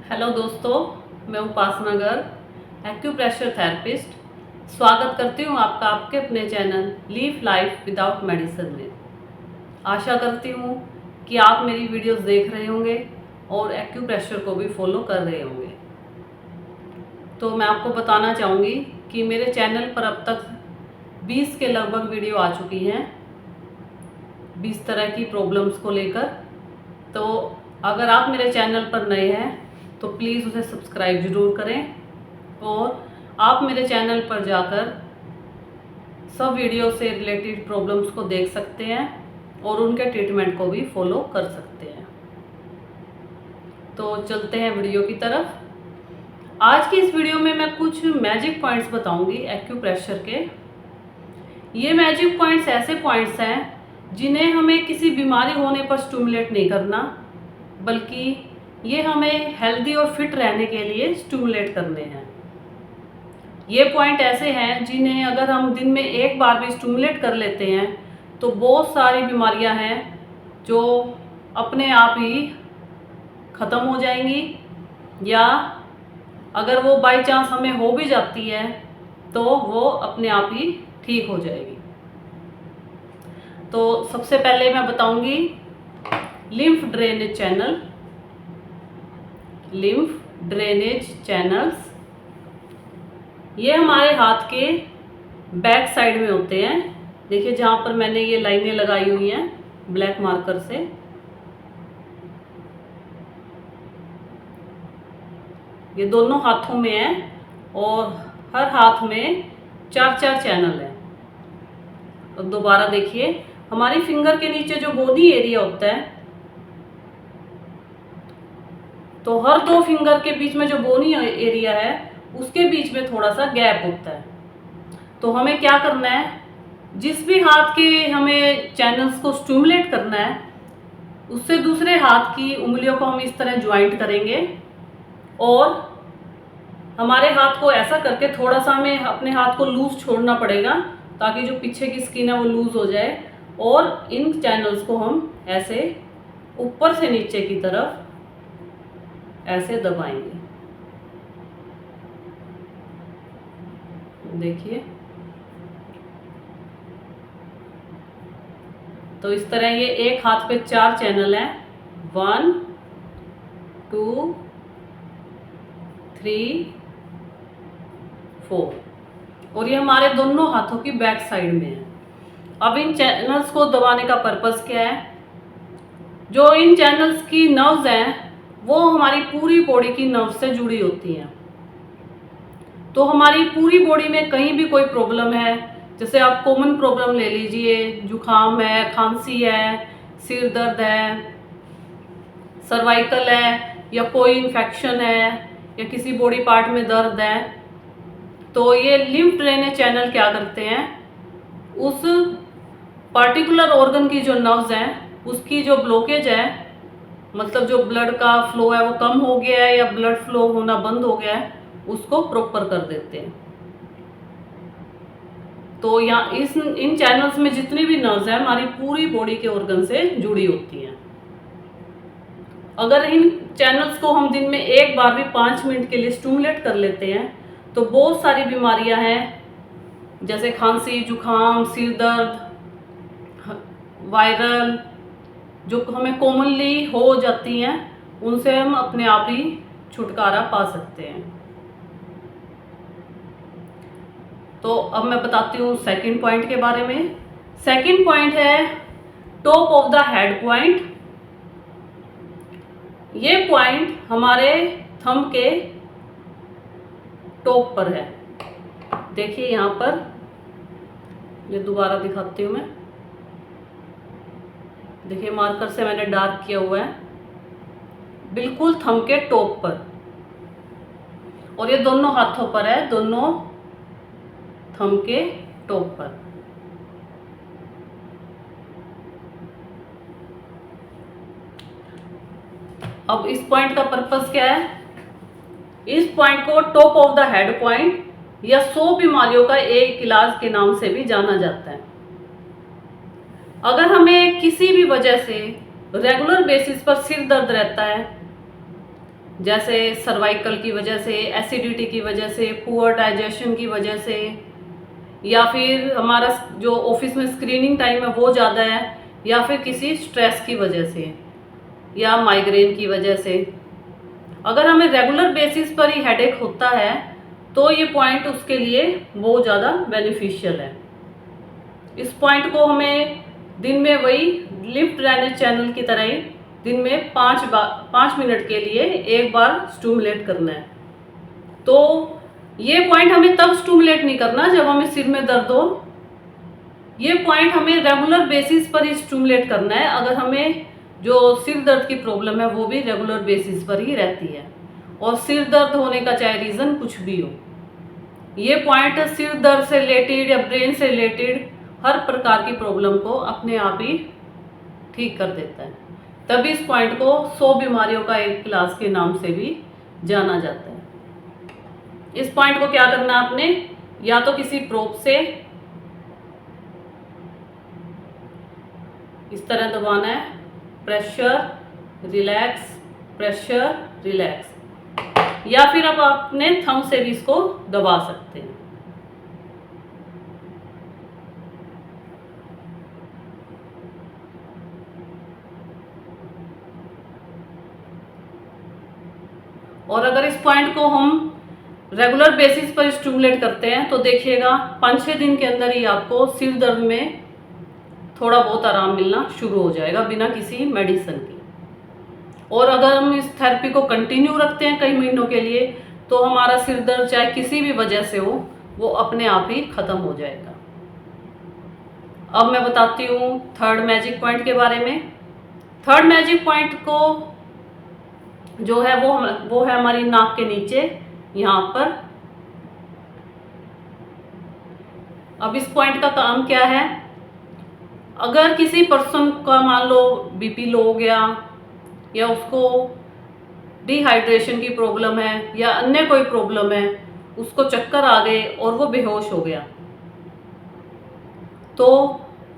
Hello दोस्तों, मैं उपासना Garg acupressure therapist स्वागत करती हूँ आपका आपके अपने channel leave life without medicine में। आशा करती हूँ कि आप मेरी वीडियोस देख रहे होंगे और एक्यूप्रेशर को भी फॉलो कर रहे होंगे। तो मैं आपको बताना चाहूँगी कि मेरे चैनल पर अब तक 20 के लगभग वीडियो आ चुकी हैं 20 तरह की प्रॉब्लम्स को लेकर। तो अगर आप मेरे चैनल पर नए हैं तो प्लीज़ उसे सब्सक्राइब ज़रूर करें और आप मेरे चैनल पर जाकर सब वीडियो से रिलेटेड प्रॉब्लम्स को देख सकते हैं और उनके ट्रीटमेंट को भी फॉलो कर सकते हैं। तो चलते हैं वीडियो की तरफ। आज की इस वीडियो में मैं कुछ मैजिक पॉइंट्स बताऊंगी एक्यूप्रेशर के। ये मैजिक पॉइंट्स ऐसे पॉइंट्स हैं जिन्हें हमें किसी बीमारी होने पर स्टिमुलेट नहीं करना, बल्कि ये हमें हेल्दी और फिट रहने के लिए स्टिमुलेट करने हैं। ये पॉइंट ऐसे हैं जिन्हें अगर हम दिन में एक बार भी स्टिमुलेट कर लेते हैं तो बहुत सारी बीमारियां हैं जो अपने आप ही ख़त्म हो जाएंगी, या अगर वो बाय चांस हमें हो भी जाती है तो वो अपने आप ही ठीक हो जाएगी। तो सबसे पहले मैं बताऊंगी lymph drainage channel. Lymph drainage channels ये हमारे हाथ के बैक साइड में होते हैं। देखिए जहाँ पर मैंने ये लाइनें लगाई हुई हैं ब्लैक मार्कर से, ये दोनों हाथों में है और हर हाथ में 4-4 चैनल है। तो दोबारा देखिए, हमारी फिंगर के नीचे जो बोनी एरिया होता है, तो हर दो फिंगर के बीच में जो बोनी एरिया है उसके बीच में थोड़ा सा गैप होता है। तो हमें क्या करना है, जिस भी हाथ के हमें चैनल्स को स्टिमुलेट करना है उससे दूसरे हाथ की उंगलियों को हम इस तरह ज्वाइंट करेंगे और हमारे हाथ को ऐसा करके थोड़ा सा हमें अपने हाथ को लूज छोड़ना पड़ेगा ताकि जो पीछे की स्किन है वो लूज हो जाए, और इन चैनल्स को हम ऐसे ऊपर से नीचे की तरफ ऐसे दबाएंगे। देखिए, तो इस तरह ये एक हाथ पे 4 चैनल हैं, 1 2 3 4, और ये हमारे दोनों हाथों की बैक साइड में है। अब इन चैनल्स को दबाने का पर्पस क्या है, जो इन चैनल्स की नर्व्स हैं वो हमारी पूरी बॉडी की नर्व से जुड़ी होती हैं। तो हमारी पूरी बॉडी में कहीं भी कोई प्रॉब्लम है, जैसे आप कॉमन प्रॉब्लम ले लीजिए, जुकाम है, खांसी है, सिर दर्द है, सर्वाइकल है, या कोई इन्फेक्शन है, या किसी बॉडी पार्ट में दर्द है, तो ये लिम्फ ड्रेनेज चैनल क्या करते हैं, उस पार्टिकुलर ऑर्गन की जो नर्व्स हैं उसकी जो ब्लॉकेज है, मतलब जो ब्लड का फ्लो है वो कम हो गया है या ब्लड फ्लो होना बंद हो गया है, उसको प्रॉपर कर देते हैं। तो यहाँ इन चैनल्स में जितनी भी नर्व्स हैं हमारी पूरी बॉडी के ऑर्गन से जुड़ी होती हैं। अगर इन चैनल्स को हम दिन में एक बार भी 5 मिनट के लिए स्टिमुलेट कर लेते हैं तो बहुत सारी बीमारियां हैं, जैसे खांसी, जुकाम, सिर दर्द, वायरल, जो हमें कॉमनली हो जाती हैं, उनसे हम अपने आप ही छुटकारा पा सकते हैं। तो अब मैं बताती हूँ सेकंड पॉइंट के बारे में। सेकंड पॉइंट है top of the head point. ये पॉइंट हमारे थंब के टॉप पर है। देखिए यहाँ पर, ये दोबारा दिखाती हूँ मैं। देखिए मार्कर से मैंने डार्क किया हुआ है, बिल्कुल थंब के टॉप पर, और ये दोनों हाथों पर है, दोनों थंब के टॉप पर। अब इस पॉइंट का पर्पस क्या है, इस पॉइंट को top of the head point या 100 बीमारियों का एक इलाज के नाम से भी जाना जाता है। अगर हमें किसी भी वजह से रेगुलर बेसिस पर सिर दर्द रहता है जैसे सर्वाइकल की वजह से, एसिडिटी की वजह से, पुअर डाइजेशन की वजह से, या फिर हमारा जो ऑफिस में स्क्रीनिंग टाइम है वो ज़्यादा है, या फिर किसी स्ट्रेस की वजह से, या माइग्रेन की वजह से। अगर हमें रेगुलर बेसिस पर ही हेडेक होता है तो ये पॉइंट उसके लिए बहुत ज़्यादा बेनिफिशियल है। इस पॉइंट को हमें दिन में वही लिफ्ट ड्रेनेज चैनल की तरह ही दिन में 5 मिनट के लिए एक बार स्टूमुलेट करना है। तो ये पॉइंट हमें तब स्टूमुलेट नहीं करना जब हमें सिर में दर्द हो। ये पॉइंट हमें रेगुलर बेसिस पर ही स्टूमुलेट करना है अगर हमें जो सिर दर्द की प्रॉब्लम है वो भी रेगुलर बेसिस पर ही रहती है, और सिर दर्द होने का चाहे रीज़न कुछ भी हो। ये पॉइंट सिर दर्द से रिलेटेड या ब्रेन से रिलेटेड हर प्रकार की प्रॉब्लम को अपने आप ही ठीक कर देता है। तभी इस पॉइंट को 100 बीमारियों का एक क्लास के नाम से भी जाना जाता है। इस पॉइंट को क्या करना है आपने, या तो किसी प्रोब से इस तरह दबाना है, प्रेशर रिलैक्स, प्रेशर रिलैक्स, या फिर अब अपने थंब से भी इसको दबा सकते हैं। और अगर इस पॉइंट को हम रेगुलर बेसिस पर स्टिमुलेट करते हैं तो देखिएगा 5-6 दिन के अंदर ही आपको सिर दर्द में थोड़ा बहुत आराम मिलना शुरू हो जाएगा बिना किसी मेडिसिन के। और अगर हम इस थेरेपी को कंटिन्यू रखते हैं कई महीनों के लिए तो हमारा सिर दर्द चाहे किसी भी वजह से हो वो अपने आप ही ख़त्म हो जाएगा। अब मैं बताती हूँ थर्ड मैजिक पॉइंट के बारे में। थर्ड मैजिक पॉइंट को जो है वो है हमारी नाक के नीचे, यहाँ पर। अब इस पॉइंट का काम क्या है, अगर किसी पर्सन का मान लो बीपी लो हो गया, या उसको डिहाइड्रेशन की प्रॉब्लम है, या अन्य कोई प्रॉब्लम है, उसको चक्कर आ गए और वो बेहोश हो गया, तो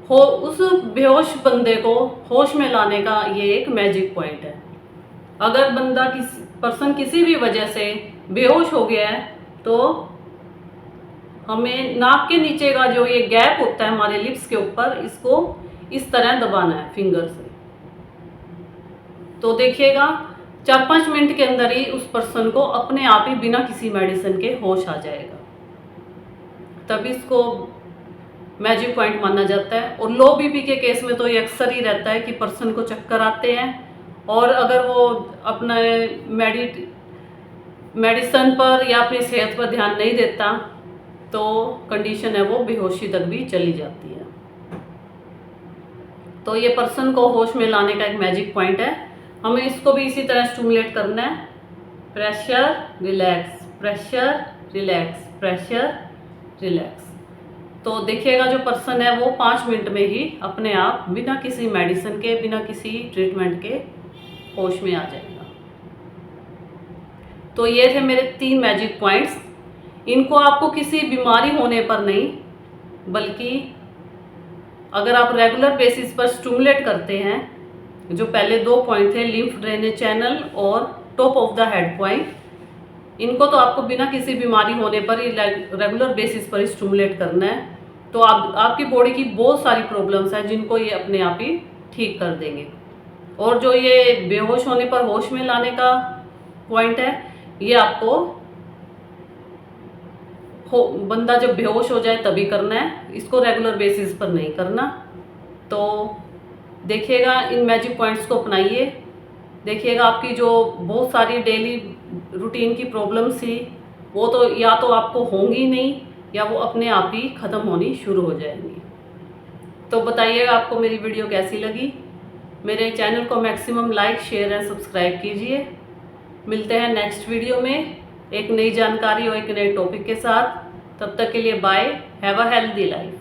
उस बेहोश बंदे को होश में लाने का ये एक मैजिक पॉइंट है। अगर बंदा पर्सन किसी भी वजह से बेहोश हो गया है तो हमें नाक के नीचे का जो ये गैप होता है हमारे लिप्स के ऊपर, इसको इस तरह दबाना है फिंगर से। तो देखिएगा 4-5 मिनट के अंदर ही उस पर्सन को अपने आप ही बिना किसी मेडिसिन के होश आ जाएगा। तभी इसको मैजिक पॉइंट माना जाता है। और लो बीपी के केस में तो ये अक्सर ही रहता है कि पर्सन को चक्कर आते हैं, और अगर वो अपने मेडिसिन पर या अपनी सेहत पर ध्यान नहीं देता तो कंडीशन है वो बेहोशी तक भी चली जाती है। तो ये पर्सन को होश में लाने का एक मैजिक पॉइंट है। हमें इसको भी इसी तरह स्टिमुलेट करना है, pressure relax, pressure relax, pressure relax. तो देखिएगा जो पर्सन है वो 5 मिनट में ही अपने आप बिना किसी मेडिसिन के, बिना किसी ट्रीटमेंट के होश में आ जाएगा। तो ये थे मेरे 3 मैजिक पॉइंट्स। इनको आपको किसी बीमारी होने पर नहीं, बल्कि अगर आप रेगुलर बेसिस पर स्टिमुलेट करते हैं, जो पहले 2 पॉइंट थे लिम्फ ड्रेनेज चैनल और top of the head point, इनको तो आपको बिना किसी बीमारी होने पर ही रेगुलर बेसिस पर स्टिमुलेट करना है। तो आपकी बॉडी की बहुत सारी प्रॉब्लम्स हैं जिनको ये अपने आप ही ठीक कर देंगे। और जो ये बेहोश होने पर होश में लाने का पॉइंट है, ये आपको बंदा जब बेहोश हो जाए तभी करना है, इसको रेगुलर बेसिस पर नहीं करना। तो देखिएगा इन मैजिक पॉइंट्स को अपनाइए। देखिएगा आपकी जो बहुत सारी डेली रूटीन की प्रॉब्लम्स थी वो तो या तो आपको होंगी नहीं, या वो अपने आप ही ख़त्म होनी शुरू हो जाएंगी। तो बताइएगा आपको मेरी वीडियो कैसी लगी। मेरे चैनल को maximum like, share and subscribe कीजिए। मिलते हैं नेक्स्ट वीडियो में एक नई जानकारी और एक नए टॉपिक के साथ। तब तक के लिए bye, have a healthy life.